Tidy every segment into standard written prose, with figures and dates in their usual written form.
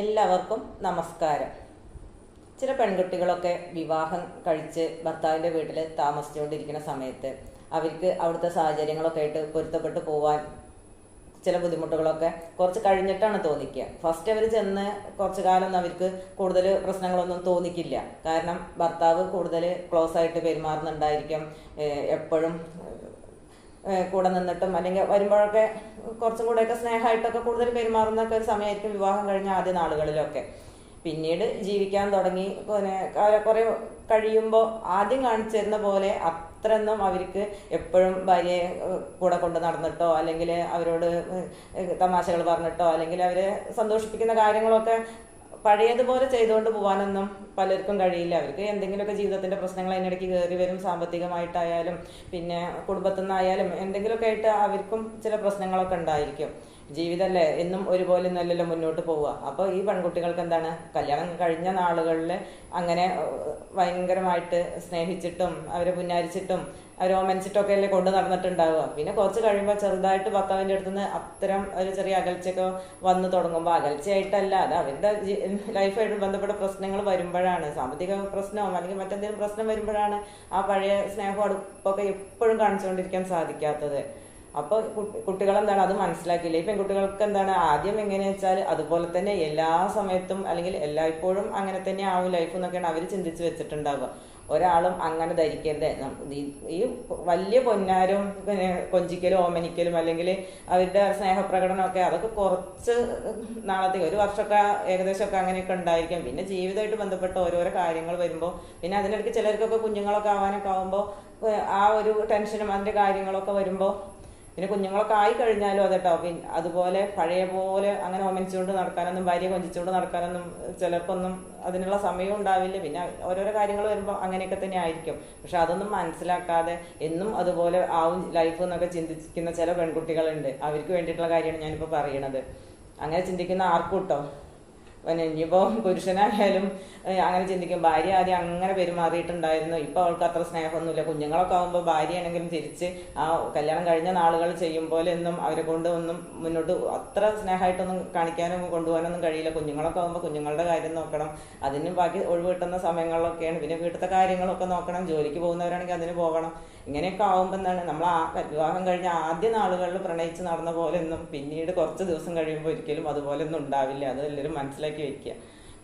എല്ലാവർക്കും നമസ്കാരം. ചില പെൺകുട്ടികളൊക്കെ വിവാഹം കഴിച്ച് ഭർത്താവിൻ്റെ വീട്ടിൽ താമസിച്ചുകൊണ്ടിരിക്കുന്ന സമയത്ത് അവർക്ക് അവിടുത്തെ സാഹചര്യങ്ങളൊക്കെ ആയിട്ട് പൊരുത്തപ്പെട്ട് പോകാൻ ചില ബുദ്ധിമുട്ടുകളൊക്കെ കുറച്ച് കഴിഞ്ഞിട്ടാണ് തോന്നിക്കുക. ഫസ്റ്റ് അവർ ചെന്ന് കുറച്ച് കാലം അവർക്ക് കൂടുതൽ പ്രശ്നങ്ങളൊന്നും തോന്നിക്കില്ല. കാരണം ഭർത്താവ് കൂടുതൽ ക്ലോസ് ആയിട്ട് പെരുമാറുന്നുണ്ടായിരിക്കും. എപ്പോഴും കൂടെ നിന്നിട്ടും അല്ലെങ്കിൽ വരുമ്പോഴൊക്കെ കുറച്ചും കൂടെയൊക്കെ സ്നേഹമായിട്ടൊക്കെ കൂടുതൽ പെരുമാറുന്നൊക്കെ ഒരു സമയമായിരിക്കും വിവാഹം കഴിഞ്ഞ ആദ്യ നാളുകളിലൊക്കെ. പിന്നീട് ജീവിക്കാൻ തുടങ്ങി കുറെ കഴിയുമ്പോൾ ആദ്യം കാണിച്ചിരുന്ന പോലെ അത്രയൊന്നും അവർക്ക് എപ്പോഴും ഭാര്യയെ കൂടെ കൊണ്ട് നടന്നിട്ടോ അല്ലെങ്കിൽ അവരോട് തമാശകൾ പറഞ്ഞിട്ടോ അല്ലെങ്കിൽ അവരെ സന്തോഷിപ്പിക്കുന്ന കാര്യങ്ങളൊക്കെ പഴയതുപോലെ ചെയ്തുകൊണ്ട് പോകാനൊന്നും പലർക്കും കഴിയില്ല. അവർക്ക് എന്തെങ്കിലുമൊക്കെ ജീവിതത്തിൻ്റെ പ്രശ്നങ്ങൾ അതിനിടയ്ക്ക് കയറി വരും. സാമ്പത്തികമായിട്ടായാലും പിന്നെ കുടുംബത്തിൽ നിന്നായാലും എന്തെങ്കിലുമൊക്കെ ആയിട്ട് അവർക്കും ചില പ്രശ്നങ്ങളൊക്കെ ഉണ്ടായിരിക്കും. ജീവിതമല്ലേ, എന്നും ഒരുപോലെ ഒന്നല്ലല്ലോ മുന്നോട്ട് പോവുക. അപ്പോൾ ഈ പെൺകുട്ടികൾക്ക് എന്താണ്, കല്യാണം കഴിഞ്ഞ നാളുകളിൽ അങ്ങനെ ഭയങ്കരമായിട്ട് സ്നേഹിച്ചിട്ടും അവരെ പുന്നാരിച്ചിട്ടും അവരെ ഓമനിച്ചിട്ടൊക്കെ അല്ലേ കൊണ്ട് നടന്നിട്ടുണ്ടാവുക. പിന്നെ കുറച്ച് കഴിയുമ്പോൾ ചെറുതായിട്ട് ഭർത്താവിൻ്റെ അടുത്ത് നിന്ന് അത്തരം ഒരു ചെറിയ അകൽച്ചയൊക്കെ വന്നു തുടങ്ങുമ്പോൾ, അകൽച്ചയായിട്ടല്ല, അത് അവരുടെ ലൈഫായിട്ട് ബന്ധപ്പെട്ട പ്രശ്നങ്ങൾ വരുമ്പോഴാണ്, സാമ്പത്തിക പ്രശ്നമോ അല്ലെങ്കിൽ മറ്റെന്തെങ്കിലും പ്രശ്നം വരുമ്പോഴാണ് ആ പഴയ സ്നേഹവും അടുപ്പൊക്കെ എപ്പോഴും കാണിച്ചുകൊണ്ടിരിക്കാൻ സാധിക്കാത്തത്. അപ്പോൾ കുട്ടികളെന്താണ് അത് മനസ്സിലാക്കിയില്ല. ഈ പെൺകുട്ടികൾക്ക് എന്താണ്, ആദ്യം എങ്ങനെയാ വെച്ചാൽ അതുപോലെ തന്നെ എല്ലാ സമയത്തും അല്ലെങ്കിൽ എല്ലായ്പ്പോഴും അങ്ങനെ തന്നെ ആവും ലൈഫ് എന്നൊക്കെയാണ് അവർ ചിന്തിച്ച് വെച്ചിട്ടുണ്ടാവുക. ഒരാളും അങ്ങനെ ധരിക്കരുത്. ഈ വലിയ പൊന്നാരും കൊഞ്ചിക്കലും ഓമനിക്കലും അല്ലെങ്കിൽ അവരുടെ സ്നേഹപ്രകടനമൊക്കെ അതൊക്കെ കുറച്ച് നാളത്തേക്ക്, ഒരു വർഷമൊക്കെ ഏകദേശമൊക്കെ അങ്ങനെയൊക്കെ ഉണ്ടായിരിക്കും. പിന്നെ ജീവിതമായിട്ട് ബന്ധപ്പെട്ട ഓരോരോ കാര്യങ്ങൾ വരുമ്പോൾ, പിന്നെ അതിനിടയ്ക്ക് ചിലർക്കൊക്കെ കുഞ്ഞുങ്ങളൊക്കെ ആവാനൊക്കെ ആകുമ്പോൾ ആ ഒരു ടെൻഷനും അതിൻ്റെ കാര്യങ്ങളൊക്കെ വരുമ്പോൾ, പിന്നെ കുഞ്ഞുങ്ങളൊക്കെ ആയി കഴിഞ്ഞാലും അതെട്ടോ പിന്നെ അതുപോലെ പഴയ പോലെ അങ്ങനെ ഓമനിച്ചുകൊണ്ട് നടക്കാനൊന്നും ഭാര്യയെ കൊഞ്ചിച്ചുകൊണ്ട് നടക്കാനൊന്നും ചിലർക്കൊന്നും അതിനുള്ള സമയവും ഉണ്ടാവില്ല. പിന്നെ ഓരോരോ കാര്യങ്ങൾ വരുമ്പോൾ അങ്ങനെയൊക്കെ തന്നെ ആയിരിക്കും. പക്ഷെ അതൊന്നും മനസ്സിലാക്കാതെ എന്നും അതുപോലെ ആവും ലൈഫ് എന്നൊക്കെ ചിന്തിക്കുന്ന ചില പെൺകുട്ടികളുണ്ട്. അവർക്ക് വേണ്ടിയിട്ടുള്ള കാര്യമാണ് ഞാനിപ്പോൾ പറയണത്. അങ്ങനെ ചിന്തിക്കുന്ന ആർക്കും കേട്ടോ, പിന്നെ ഇനിയിപ്പോൾ പുരുഷനായാലും അങ്ങനെ ചിന്തിക്കും, ഭാര്യ ആദ്യം അങ്ങനെ പെരുമാറിയിട്ടുണ്ടായിരുന്നു, ഇപ്പോൾ അവൾക്ക് അത്ര സ്നേഹമൊന്നുമില്ല. കുഞ്ഞുങ്ങളൊക്കെ ആകുമ്പോൾ ഭാര്യയാണെങ്കിലും തിരിച്ച് ആ കല്യാണം കഴിഞ്ഞ നാളുകൾ ചെയ്യും പോലെ ഒന്നും അവരെ കൊണ്ട് ഒന്നും മുന്നോട്ട് അത്ര സ്നേഹമായിട്ടൊന്നും കാണിക്കാനും കൊണ്ടുപോകാനൊന്നും കഴിയില്ല. കുഞ്ഞുങ്ങളൊക്കെ ആകുമ്പോൾ കുഞ്ഞുങ്ങളുടെ കാര്യം നോക്കണം, അതിന് ബാക്കി ഒഴിവ് കിട്ടുന്ന സമയങ്ങളിലൊക്കെയാണ്. പിന്നെ വീട്ടിലത്തെ കാര്യങ്ങളൊക്കെ നോക്കണം, ജോലിക്ക് പോകുന്നവരാണെങ്കിൽ അതിന് പോകണം. ഇങ്ങനെയൊക്കെ ആകുമ്പോൾ എന്താണ്, നമ്മൾ ആ വിവാഹം കഴിഞ്ഞ ആദ്യ നാളുകളിൽ പ്രണയിച്ച് നടന്ന പോലെ ഒന്നും പിന്നീട് കുറച്ച് ദിവസം കഴിയുമ്പോൾ ഒരിക്കലും അതുപോലെ ഒന്നും ഉണ്ടാവില്ല. അത് എല്ലാവരും മനസ്സിലാക്കി വെക്കുക.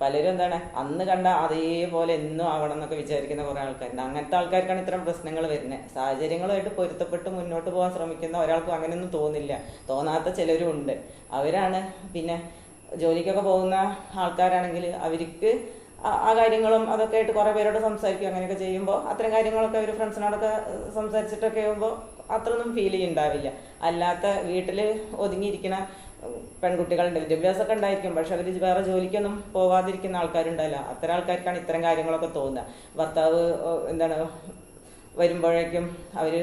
പലരും എന്താണ്, അന്ന് കണ്ട അതേപോലെ എന്നും ആവണം എന്നൊക്കെ വിചാരിക്കുന്ന കുറേ ആൾക്കാരുണ്ട്. അങ്ങനത്തെ ആൾക്കാർക്കാണ് ഇത്തരം പ്രശ്നങ്ങൾ വരുന്നത്. സാഹചര്യങ്ങളുമായിട്ട് പൊരുത്തപ്പെട്ട് മുന്നോട്ട് പോകാൻ ശ്രമിക്കുന്ന ഒരാൾക്കും അങ്ങനെയൊന്നും തോന്നില്ല. തോന്നാത്ത ചിലരും ഉണ്ട്. അവരാണ് പിന്നെ ജോലിക്കൊക്കെ പോകുന്ന ആൾക്കാരാണെങ്കിൽ അവർക്ക് ആ കാര്യങ്ങളും അതൊക്കെ ആയിട്ട് കുറേ പേരോട് സംസാരിക്കും. അങ്ങനെയൊക്കെ ചെയ്യുമ്പോൾ അത്തരം കാര്യങ്ങളൊക്കെ അവർ ഫ്രണ്ട്സിനോടൊക്കെ സംസാരിച്ചിട്ടൊക്കെ ആകുമ്പോൾ അത്രയൊന്നും ഫീൽ ചെയ്യുന്നുണ്ടാവില്ല. അല്ലാത്ത വീട്ടിൽ ഒതുങ്ങിയിരിക്കുന്ന പെൺകുട്ടികളുണ്ട്, വിദ്യാഭ്യാസമൊക്കെ ഉണ്ടായിരിക്കും, പക്ഷെ അവർ വേറെ ജോലിക്കൊന്നും പോവാതിരിക്കുന്ന ആൾക്കാരുണ്ടല്ലോ. അത്തരം ആൾക്കാർക്കാണ് ഇത്തരം കാര്യങ്ങളൊക്കെ തോന്നുക. ഭർത്താവ് എന്താണ് വരുമ്പോഴേക്കും അവർ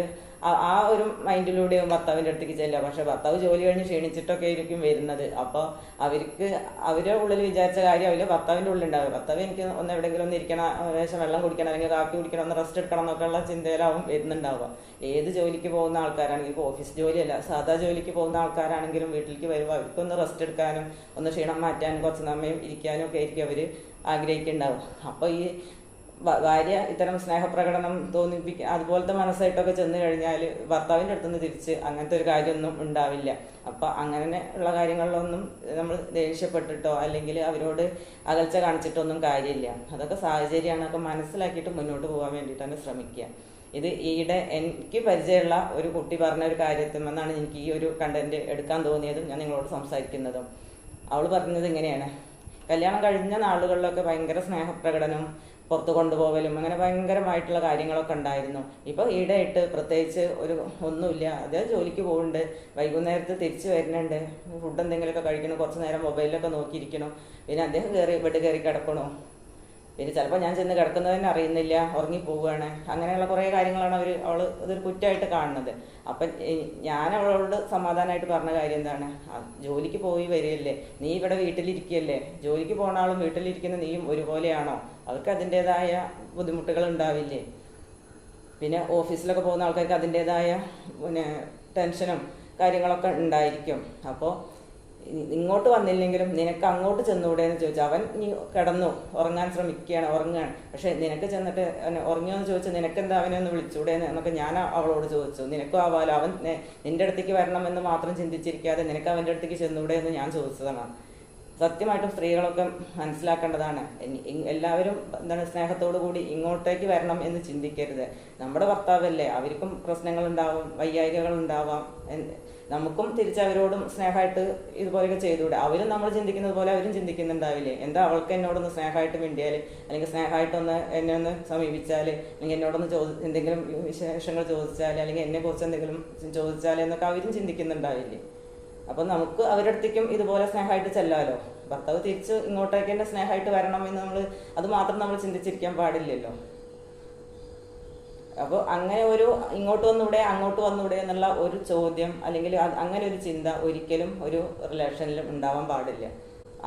ആ ഒരു മൈൻഡിലൂടെയും ഭർത്താവിൻ്റെ അടുത്തേക്ക് ചെല്ലുക. പക്ഷെ ഭർത്താവ് ജോലി കഴിഞ്ഞ് ക്ഷീണിച്ചിട്ടൊക്കെ ആയിരിക്കും വരുന്നത്. അപ്പോൾ അവർക്ക് അവരുടെ ഉള്ളിൽ വിചാരിച്ച കാര്യം അവർ ഭർത്താവിൻ്റെ ഉള്ളിലുണ്ടാവും. ഭർത്താവ് എനിക്ക് ഒന്ന് എവിടെയെങ്കിലും ഒന്ന് ഇരിക്കണം, ശേഷം വെള്ളം കുടിക്കണം അല്ലെങ്കിൽ കാപ്പി കുടിക്കണം, ഒന്ന് റെസ്റ്റ് എടുക്കണം എന്നൊക്കെയുള്ള ചിന്തയിലാവും വരുന്നുണ്ടാവുക. ഏത് ജോലിക്ക് പോകുന്ന ആൾക്കാരാണെങ്കിലും, ഇപ്പോൾ ഓഫീസ് ജോലിയല്ല സാധാ ജോലിക്ക് പോകുന്ന ആൾക്കാരാണെങ്കിലും വീട്ടിലേക്ക് വരുമ്പോൾ അവർക്കൊന്ന് റെസ്റ്റ് എടുക്കാനും ഒന്ന് ക്ഷീണം മാറ്റാനും കുറച്ച് സമയം ഇരിക്കാനും ഒക്കെ ആയിരിക്കും അവർ ആഗ്രഹിക്കുന്നുണ്ടാവും. അപ്പോൾ ഈ ഭാര്യ ഇത്തരം സ്നേഹപ്രകടനം തോന്നിപ്പിക്കുക അതുപോലത്തെ മനസ്സായിട്ടൊക്കെ ചെന്ന് കഴിഞ്ഞാൽ ഭർത്താവിൻ്റെ അടുത്തുനിന്ന് തിരിച്ച് അങ്ങനത്തെ ഒരു കാര്യമൊന്നും ഉണ്ടാവില്ല. അപ്പം അങ്ങനെ ഉള്ള കാര്യങ്ങളിലൊന്നും നമ്മൾ ദേഷ്യപ്പെട്ടിട്ടോ അല്ലെങ്കിൽ അവരോട് അകൽച്ച കാണിച്ചിട്ടൊന്നും കാര്യമില്ല. അതൊക്കെ സാഹചര്യമാണ്. അതൊക്കെ മനസ്സിലാക്കിയിട്ട് മുന്നോട്ട് പോകാൻ വേണ്ടിയിട്ടാണ് ശ്രമിക്കുക. ഇത് ഈയിടെ എനിക്ക് പരിചയമുള്ള ഒരു കുട്ടി പറഞ്ഞ ഒരു കാര്യത്തിൽ നിന്നാണ് എനിക്ക് ഈ ഒരു കണ്ടന്റ് എടുക്കാൻ തോന്നിയതും ഞാൻ നിങ്ങളോട് സംസാരിക്കുന്നതും. അവൾ പറഞ്ഞത് ഇങ്ങനെയാണ്, കല്യാണം കഴിഞ്ഞ നാളുകളിലൊക്കെ ഭയങ്കര സ്നേഹപ്രകടനം, പുറത്ത് കൊണ്ടുപോകലും അങ്ങനെ ഭയങ്കരമായിട്ടുള്ള കാര്യങ്ങളൊക്കെ ഉണ്ടായിരുന്നു. ഇപ്പോൾ ഈടായിട്ട് പ്രത്യേകിച്ച് ഒന്നുമില്ല. അദ്ദേഹം ജോലിക്ക് പോകുന്നുണ്ട്, വൈകുന്നേരത്ത് തിരിച്ച് വരുന്നുണ്ട്, ഫുഡ് എന്തെങ്കിലുമൊക്കെ കഴിക്കണം, കുറച്ച് നേരം മൊബൈലിലൊക്കെ നോക്കിയിരിക്കണം, പിന്നെ അദ്ദേഹം ബെഡ് കയറി കിടക്കണോ, പിന്നെ ചിലപ്പോൾ ഞാൻ ചെന്ന് കിടക്കുന്നത് തന്നെ അറിയുന്നില്ല, ഉറങ്ങിപ്പോവുകയാണ്. അങ്ങനെയുള്ള കുറേ കാര്യങ്ങളാണ് അവൾ ഇതൊരു കുറ്റമായിട്ട് കാണുന്നത്. അപ്പം ഞാൻ അവളോട് സമാധാനമായിട്ട് പറഞ്ഞ കാര്യം എന്താണ്, ജോലിക്ക് പോയി വരികയല്ലേ, നീ ഇവിടെ വീട്ടിലിരിക്കുകയല്ലേ, ജോലിക്ക് പോകുന്ന ആളും വീട്ടിലിരിക്കുന്ന നീയും ഒരുപോലെയാണോ? അവർക്ക് അതിൻ്റേതായ ബുദ്ധിമുട്ടുകൾ ഉണ്ടാവില്ലേ? പിന്നെ ഓഫീസിലൊക്കെ പോകുന്ന ആൾക്കാർക്ക് അതിൻ്റേതായ ടെൻഷനും കാര്യങ്ങളൊക്കെ ഉണ്ടായിരിക്കും. അപ്പോൾ ഇങ്ങോട്ട് വന്നില്ലെങ്കിലും നിനക്ക് അങ്ങോട്ട് ചെന്നൂടെ എന്ന് ചോദിച്ചു. അവൻ നീ കിടന്നു ഉറങ്ങാൻ ഉറങ്ങുകയാണ്. പക്ഷെ നിനക്ക് ചെന്നിട്ട് ഉറങ്ങിയോ എന്ന് ചോദിച്ചു, നിനക്കെന്താ അവനെ ഒന്ന് വിളിച്ചൂടെ എന്നൊക്കെ ഞാൻ അവളോട് ചോദിച്ചു. നിനക്കും ആവാലോ, അവൻ നിന്റെ അടുത്തേക്ക് വരണമെന്ന് മാത്രം ചിന്തിച്ചിരിക്കാതെ നിനക്ക് അവൻ്റെ അടുത്തേക്ക് ചെന്നൂടെ എന്ന് ഞാൻ ചോദിച്ചതാണ്. സത്യമായിട്ടും സ്ത്രീകളൊക്കെ മനസ്സിലാക്കേണ്ടതാണ്. എല്ലാവരും സ്നേഹത്തോടു കൂടി ഇങ്ങോട്ടേക്ക് വരണം എന്ന് ചിന്തിക്കരുത്. നമ്മുടെ ഭർത്താവല്ലേ, അവർക്കും പ്രശ്നങ്ങളുണ്ടാവും, വൈകാരികകളുണ്ടാവാം. നമുക്കും തിരിച്ചവരോടും സ്നേഹമായിട്ട് ഇതുപോലെയൊക്കെ ചെയ്തുകൂടെ? അവരും നമ്മൾ ചിന്തിക്കുന്നത് പോലെ അവരും ചിന്തിക്കുന്നുണ്ടാവില്ലേ? എന്താ അവൾക്ക് എന്നോടൊന്ന് സ്നേഹമായിട്ട് മിണ്ടിയാൽ, അല്ലെങ്കിൽ സ്നേഹമായിട്ടൊന്ന് എന്നെ ഒന്ന് സമീപിച്ചാൽ, അല്ലെങ്കിൽ എന്നോടൊന്ന് എന്തെങ്കിലും വിശേഷങ്ങൾ ചോദിച്ചാൽ, അല്ലെങ്കിൽ എന്നെക്കുറിച്ച് എന്തെങ്കിലും ചോദിച്ചാൽ എന്നൊക്കെ അവരും ചിന്തിക്കുന്നുണ്ടാവില്ലേ? അപ്പം നമുക്ക് അവരുടെ അടുത്തേക്കും ഇതുപോലെ സ്നേഹമായിട്ട് ചെല്ലാലോ. ഭർത്താവ് തിരിച്ച് ഇങ്ങോട്ടേക്ക് തന്നെ സ്നേഹമായിട്ട് വരണം എന്ന് അത് മാത്രം നമ്മൾ ചിന്തിച്ചിരിക്കാൻ പാടില്ലല്ലോ. അപ്പോൾ അങ്ങനെ ഒരു ഇങ്ങോട്ട് വന്നൂടെ അങ്ങോട്ട് വന്നൂടെ എന്നുള്ള ഒരു ചോദ്യം, അല്ലെങ്കിൽ അങ്ങനെ ഒരു ചിന്ത ഒരിക്കലും ഒരു റിലേഷനിലും ഉണ്ടാവാൻ പാടില്ല.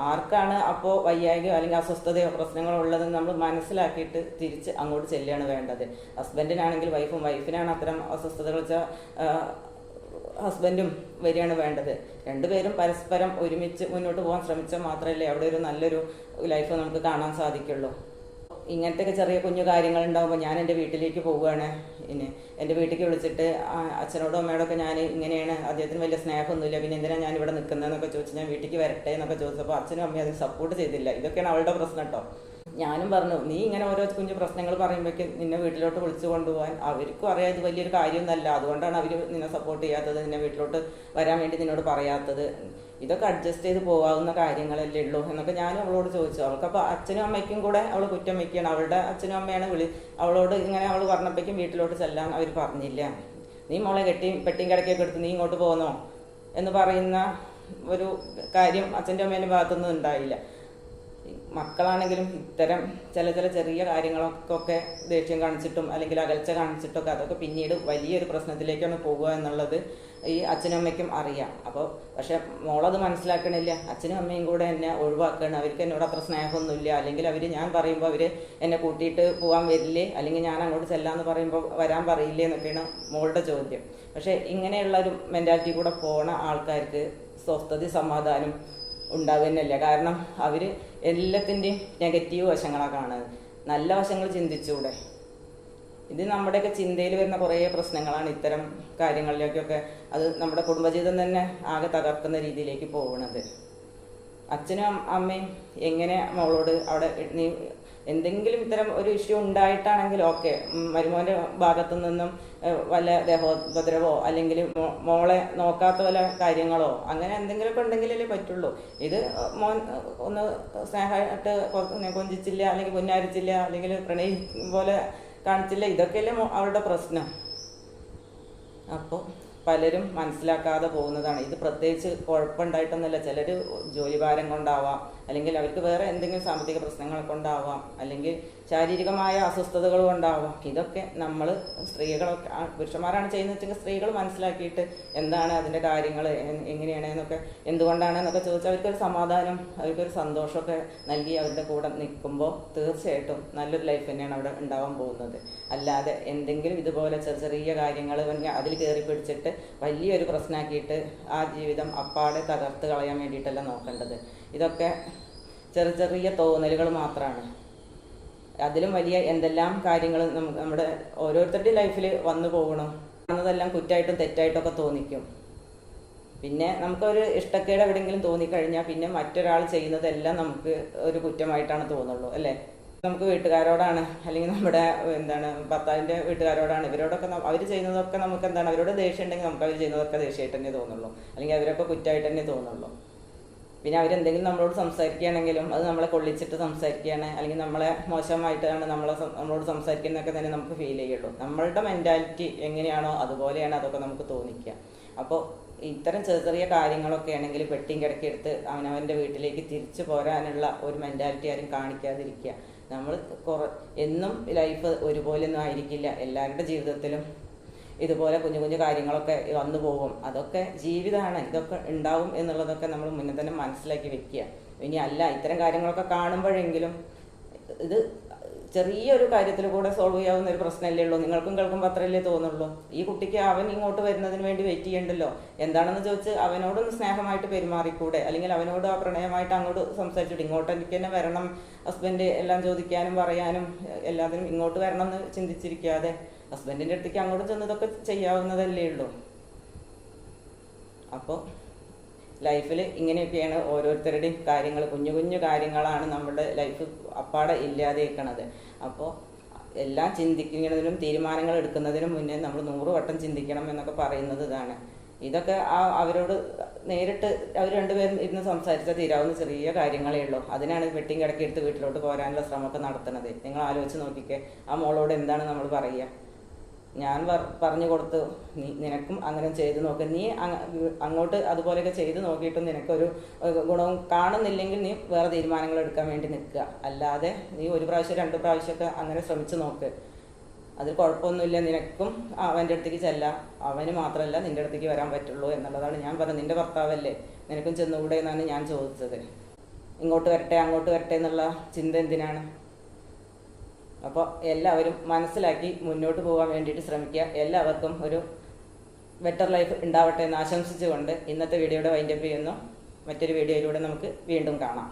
ആർക്കാണ് അപ്പോൾ വൈകാരികയോ അല്ലെങ്കിൽ അസ്വസ്ഥതയോ പ്രശ്നങ്ങളോ ഉള്ളതെന്ന് നമ്മൾ മനസ്സിലാക്കിയിട്ട് തിരിച്ച് അങ്ങോട്ട് ചെല്ലുകയാണ് വേണ്ടത്. ഹസ്ബൻഡിനാണെങ്കിൽ വൈഫിനാണ് അത്തരം അസ്വസ്ഥതകൾ വെച്ചാൽ ഹസ്ബൻഡും വരികയാണ് വേണ്ടത്. രണ്ടുപേരും പരസ്പരം ഒരുമിച്ച് മുന്നോട്ട് പോകാൻ ശ്രമിച്ചാൽ മാത്രമല്ലേ അവിടെ ഒരു നല്ലൊരു ലൈഫ് നമുക്ക് കാണാൻ സാധിക്കുള്ളൂ. ഇങ്ങനത്തെ ചെറിയ കുഞ്ഞു കാര്യങ്ങൾ ഉണ്ടാകുമ്പോൾ ഞാൻ എൻ്റെ വീട്ടിലേക്ക് പോവുകയാണ്. പിന്നെ എൻ്റെ വീട്ടിലേക്ക് വിളിച്ചിട്ട് അച്ഛനോടും അമ്മയോടൊക്കെ ഞാൻ ഇങ്ങനെയാണ്, അദ്ദേഹത്തിന് വലിയ സ്നേഹമൊന്നുമില്ല, പിന്നെ എന്തിനാണ് ഞാൻ ഇവിടെ നിൽക്കുന്നതെന്നൊക്കെ ചോദിച്ചു. ഞാൻ വീട്ടിലേക്ക് വരട്ടെ എന്നൊക്കെ ചോദിച്ചപ്പോൾ അച്ഛനും അമ്മയും അതിന് സപ്പോർട്ട് ചെയ്തില്ല. ഇതൊക്കെയാണ് അവളുടെ പ്രശ്നം കേട്ടോ. ഞാനും പറഞ്ഞു, നീ ഇങ്ങനെ ഓരോ കുഞ്ഞു പ്രശ്നങ്ങൾ പറയുമ്പോഴേക്കും നിന്നെ വീട്ടിലോട്ട് വിളിച്ചു കൊണ്ടുപോകാൻ അവർക്കും അറിയാം ഇത് വലിയൊരു കാര്യമൊന്നുമല്ല, അതുകൊണ്ടാണ് അവർ നിന്നെ സപ്പോർട്ട് ചെയ്യാത്തത്, നിന്നെ വീട്ടിലോട്ട് വരാൻ വേണ്ടി നിന്നോട് പറയാത്തത്. ഇതൊക്കെ അഡ്ജസ്റ്റ് ചെയ്ത് പോകാവുന്ന കാര്യങ്ങളല്ലേ ഉള്ളൂ എന്നൊക്കെ ഞാനും അവളോട് ചോദിച്ചു. അവൾക്കപ്പോൾ അച്ഛനും അമ്മയ്ക്കും കൂടെ അവൾ കുറ്റം വയ്ക്കുകയാണ്. അവളുടെ അച്ഛനും അമ്മയാണ് അവളോട് ഇങ്ങനെ അവൾ പറഞ്ഞപ്പോഴേക്കും വീട്ടിലോട്ട് ചെല്ലാൻ അവർ പറഞ്ഞില്ല. നീ മോളെ പെട്ടിയും കിടക്കൊക്കെ എടുത്ത് നീ ഇങ്ങോട്ട് പോകുന്നോ എന്ന് പറയുന്ന ഒരു കാര്യം അച്ഛൻ്റെ അമ്മേൻ്റെ ഭാഗത്തുനിന്നും ഉണ്ടായില്ല. മക്കളാണെങ്കിലും ഇത്തരം ചില ചെറിയ കാര്യങ്ങളൊക്കെ ദേഷ്യം കാണിച്ചിട്ടും അല്ലെങ്കിൽ അകൽച്ച കാണിച്ചിട്ടൊക്കെ അതൊക്കെ പിന്നീട് വലിയൊരു പ്രശ്നത്തിലേക്കാണ് പോകുക എന്നുള്ളത് ഈ അച്ഛനും അമ്മയ്ക്കും അറിയാം. അപ്പോൾ പക്ഷെ മോളത് മനസ്സിലാക്കണില്ല. അച്ഛനും അമ്മയും കൂടെ എന്നെ ഒഴിവാക്കുകയാണ്. അവർക്ക് എന്നോട് അത്ര സ്നേഹമൊന്നുമില്ല, അല്ലെങ്കിൽ അവർ ഞാൻ പറയുമ്പോൾ അവർ എന്നെ കൂട്ടിയിട്ട് പോകാൻ വരില്ലേ, അല്ലെങ്കിൽ ഞാൻ അങ്ങോട്ട് ചെല്ലാമെന്ന് പറയുമ്പോൾ വരാൻ പറയില്ലേ എന്നൊക്കെയാണ് മോളുടെ ചോദ്യം. പക്ഷേ ഇങ്ങനെയുള്ളൊരു മെൻറ്റാലിറ്റി കൂടെ പോണ ആൾക്കാർക്ക് സ്വസ്ഥത സമാധാനം ഉണ്ടാകുന്നല്ല. കാരണം അവർ എല്ലാത്തിൻ്റെയും നെഗറ്റീവ് വശങ്ങളാണ് കാണുന്നത്. നല്ല വശങ്ങൾ ചിന്തിച്ചൂടെ? ഇത് നമ്മുടെയൊക്കെ ചിന്തയിൽ വരുന്ന കുറേ പ്രശ്നങ്ങളാണ് ഇത്തരം കാര്യങ്ങളിലേക്കൊക്കെ അത് നമ്മുടെ കുടുംബജീവിതം തന്നെ ആകെ തകർക്കുന്ന രീതിയിലേക്ക് പോകുന്നത്. അച്ഛനും അമ്മയും എങ്ങനെ മോളോട് അവിടെ നീ എന്തെങ്കിലും ഇത്തരം ഒരു ഇഷ്യൂ ഉണ്ടായിട്ടാണെങ്കിൽ ഓക്കെ, മരുമോൻ്റെ ഭാഗത്തു നിന്നും വല്ല ദേഹോപദ്രവോ അല്ലെങ്കിൽ മോളെ നോക്കാത്ത വല്ല കാര്യങ്ങളോ അങ്ങനെ എന്തെങ്കിലുമൊക്കെ ഉണ്ടെങ്കിലല്ലേ പറ്റുള്ളൂ. ഇത് മോൻ ഒന്ന് സ്നേഹമായിട്ട് കൊഞ്ചിച്ചില്ല, അല്ലെങ്കിൽ പൊന്നാരിച്ചില്ല, അല്ലെങ്കിൽ പ്രണയി പോലെ കാണിച്ചില്ല, ഇതൊക്കെയല്ലേ അവളുടെ പ്രശ്നം. അപ്പോൾ പലരും മനസ്സിലാക്കാതെ പോകുന്നതാണ്. ഇത് പ്രത്യേകിച്ച് കുഴപ്പമുണ്ടായിട്ടൊന്നുമില്ല. ചിലർ ജോലിഭാരം കൊണ്ടാവാം, അല്ലെങ്കിൽ അവർക്ക് വേറെ എന്തെങ്കിലും സാമ്പത്തിക പ്രശ്നങ്ങൾ കൊണ്ടാവാം, അല്ലെങ്കിൽ ശാരീരികമായ അസ്വസ്ഥതകൾ കൊണ്ടാവാം. ഇതൊക്കെ നമ്മൾ സ്ത്രീകളൊക്കെ പുരുഷന്മാരാണ് ചെയ്യുന്നത് വെച്ചെങ്കിൽ സ്ത്രീകൾ മനസ്സിലാക്കിയിട്ട് എന്താണ് അതിൻ്റെ കാര്യങ്ങൾ എങ്ങനെയാണ് എന്നൊക്കെ എന്തുകൊണ്ടാണെന്നൊക്കെ ചോദിച്ചാൽ അവർക്കൊരു സമാധാനം അവർക്കൊരു സന്തോഷമൊക്കെ നൽകി അവരുടെ കൂടെ നിൽക്കുമ്പോൾ തീർച്ചയായിട്ടും നല്ലൊരു ലൈഫ് തന്നെയാണ് അവിടെ ഉണ്ടാവാൻ പോകുന്നത്. അല്ലാതെ എന്തെങ്കിലും ഇതുപോലെ ചെറിയ കാര്യങ്ങൾ അതിൽ കയറി പിടിച്ചിട്ട് വലിയൊരു പ്രശ്നമാക്കിയിട്ട് ആ ജീവിതം അപ്പാടെ തകർത്ത് കളയാൻ വേണ്ടിയിട്ടല്ല നോക്കേണ്ടത്. ഇതൊക്കെ ചെറിയ തോന്നലുകൾ മാത്രമാണ്. അതിലും വലിയ എന്തെല്ലാം കാര്യങ്ങൾ നമ്മുടെ ഓരോരുത്തരുടെയും ലൈഫിൽ വന്നു പോകണം എന്നതെല്ലാം കുറ്റമായിട്ടും തെറ്റായിട്ടൊക്കെ തോന്നിക്കും. പിന്നെ നമുക്കൊരു ഇഷ്ടക്കേട് എവിടെയെങ്കിലും തോന്നിക്കഴിഞ്ഞാൽ പിന്നെ മറ്റൊരാൾ ചെയ്യുന്നതെല്ലാം നമുക്ക് ഒരു കുറ്റമായിട്ടാണ് തോന്നുള്ളൂ, അല്ലേ? നമുക്ക് വീട്ടുകാരോടാണ്, അല്ലെങ്കിൽ നമ്മുടെ ഭർത്താവിൻ്റെ വീട്ടുകാരോടാണ്, ഇവരോടൊക്കെ അവർ ചെയ്യുന്നതൊക്കെ നമുക്ക് അവരോട് ദേഷ്യം ഉണ്ടെങ്കിൽ നമുക്ക് അവർ ചെയ്യുന്നതൊക്കെ ദേഷ്യമായിട്ട് തന്നെ തോന്നുള്ളൂ, അല്ലെങ്കിൽ അവരൊക്കെ കുറ്റമായിട്ട് തന്നെ തോന്നുള്ളൂ. പിന്നെ അവരെന്തെങ്കിലും നമ്മളോട് സംസാരിക്കുകയാണെങ്കിലും അത് നമ്മളെ കൊള്ളിച്ചിട്ട് സംസാരിക്കുകയാണ്, അല്ലെങ്കിൽ നമ്മളെ മോശമായിട്ടാണ് നമ്മളോട് സംസാരിക്കുന്നതൊക്കെ തന്നെ നമുക്ക് ഫീൽ ചെയ്യുള്ളൂ. നമ്മളുടെ മെൻറ്റാലിറ്റി എങ്ങനെയാണോ അതുപോലെയാണ് അതൊക്കെ നമുക്ക് തോന്നിക്കുക. അപ്പോൾ ഇത്തരം ചെറിയ കാര്യങ്ങളൊക്കെ ആണെങ്കിൽ പെട്ടിയും കിടക്കിയെടുത്ത് അവനവൻ്റെ വീട്ടിലേക്ക് തിരിച്ചു പോരാനുള്ള ഒരു മെൻറ്റാലിറ്റി ആരും കാണിക്കാതിരിക്കുക. നമ്മൾ എന്നും ലൈഫ് ഒരുപോലെയൊന്നും ആയിരിക്കില്ല. എല്ലാവരുടെ ജീവിതത്തിലും ഇതുപോലെ കുഞ്ഞു കാര്യങ്ങളൊക്കെ വന്നു പോകും. അതൊക്കെ ജീവിതമാണ്, ഇതൊക്കെ ഉണ്ടാവും എന്നുള്ളതൊക്കെ നമ്മൾ മുന്നേ തന്നെ മനസ്സിലാക്കി വെക്കുക. ഇനി അല്ല ഇത്തരം കാര്യങ്ങളൊക്കെ കാണുമ്പോഴെങ്കിലും ഇത് ചെറിയൊരു കാര്യത്തിൽ കൂടെ സോൾവ് ചെയ്യാവുന്ന ഒരു പ്രശ്നമല്ലേ ഉള്ളൂ. നിങ്ങൾക്കും കേൾക്കുമ്പോൾ അത്രയല്ലേ തോന്നുള്ളൂ. ഈ കുട്ടിക്ക് അവൻ ഇങ്ങോട്ട് വരുന്നതിന് വേണ്ടി വെയിറ്റ് ചെയ്യണ്ടല്ലോ. എന്താണെന്ന് ചോദിച്ച് അവനോടൊന്ന് സ്നേഹമായിട്ട് പെരുമാറിക്കൂടെ, അല്ലെങ്കിൽ അവനോട് ആ പ്രണയമായിട്ട് അങ്ങോട്ട് സംസാരിച്ചിട്ട് ഇങ്ങോട്ട് എനിക്ക് തന്നെ വരണം, ഹസ്ബൻഡ് എല്ലാം ചോദിക്കാനും പറയാനും എല്ലാത്തിനും ഇങ്ങോട്ട് വരണം എന്ന് ചിന്തിച്ചിരിക്കാതെ ഹസ്ബൻഡിൻ്റെ അടുത്തേക്ക് അങ്ങോട്ട് ചെന്നതൊക്കെ ചെയ്യാവുന്നതല്ലേ ഉള്ളൂ. അപ്പോൾ ലൈഫിൽ ഇങ്ങനെയൊക്കെയാണ് ഓരോരുത്തരുടെയും കാര്യങ്ങൾ. കുഞ്ഞു കുഞ്ഞു കാര്യങ്ങളാണ് നമ്മുടെ ലൈഫ് അപ്പാടെ ഇല്ലാതെയിരിക്കണത്. അപ്പോൾ എല്ലാം ചിന്തിക്കുന്നതിനും തീരുമാനങ്ങൾ എടുക്കുന്നതിനും മുന്നേ നമ്മൾ 100 വട്ടം ചിന്തിക്കണം എന്നൊക്കെ പറയുന്നത് ഇതാണ്. ഇതൊക്കെ അവരോട് നേരിട്ട് അവർ രണ്ടുപേരും ഇരുന്ന് സംസാരിച്ചാൽ തീരാവുന്ന ചെറിയ കാര്യങ്ങളേ ഉള്ളൂ. അതിനാണ് വെട്ടിയും കിടക്കി എടുത്ത് വീട്ടിലോട്ട് പോരാനുള്ള ശ്രമമൊക്കെ നടത്തുന്നത്. നിങ്ങൾ ആലോചിച്ച് നോക്കിക്കേ, ആ മോളോട് എന്താണ് നമ്മൾ പറയുക? ഞാൻ പറഞ്ഞു കൊടുത്തു, നിനക്കും അങ്ങനെ ചെയ്ത് നോക്ക്, നീ അങ്ങോട്ട് അതുപോലെയൊക്കെ ചെയ്ത് നോക്കിയിട്ടും നിനക്കൊരു ഗുണവും കാണുന്നില്ലെങ്കിൽ നീ വേറെ തീരുമാനങ്ങൾ എടുക്കാൻ വേണ്ടി നിൽക്കുക. അല്ലാതെ നീ 1 പ്രാവശ്യം 2 പ്രാവശ്യമൊക്കെ അങ്ങനെ ശ്രമിച്ചു നോക്ക്. അതിൽ കുഴപ്പമൊന്നുമില്ല. നിനക്കും അവൻ്റെ അടുത്തേക്ക് ചെല്ലാം, അവന് മാത്രമല്ല നിൻ്റെ അടുത്തേക്ക് വരാൻ പറ്റുള്ളൂ എന്നുള്ളതാണ് ഞാൻ പറഞ്ഞത്. നിൻ്റെ ഭർത്താവല്ലേ, നിനക്കും ചെന്നുകൂടെ എന്നാണ് ഞാൻ ചോദിച്ചത്. ഇങ്ങോട്ട് വരട്ടെ അങ്ങോട്ട് വരട്ടെ എന്നുള്ള ചിന്ത എന്തിനാണ്? അപ്പോൾ എല്ലാവരും മനസ്സിലാക്കി മുന്നോട്ട് പോകാൻ വേണ്ടിയിട്ട് ശ്രമിക്കുക. എല്ലാവർക്കും ഒരു ബെറ്റർ ലൈഫ് ഉണ്ടാവട്ടെ എന്ന് ആശംസിച്ചുകൊണ്ട് ഇന്നത്തെ വീഡിയോയുടെ വൈൻഡപ്പ് ചെയ്യുന്നു. മറ്റൊരു വീഡിയോയിലൂടെ നമുക്ക് വീണ്ടും കാണാം.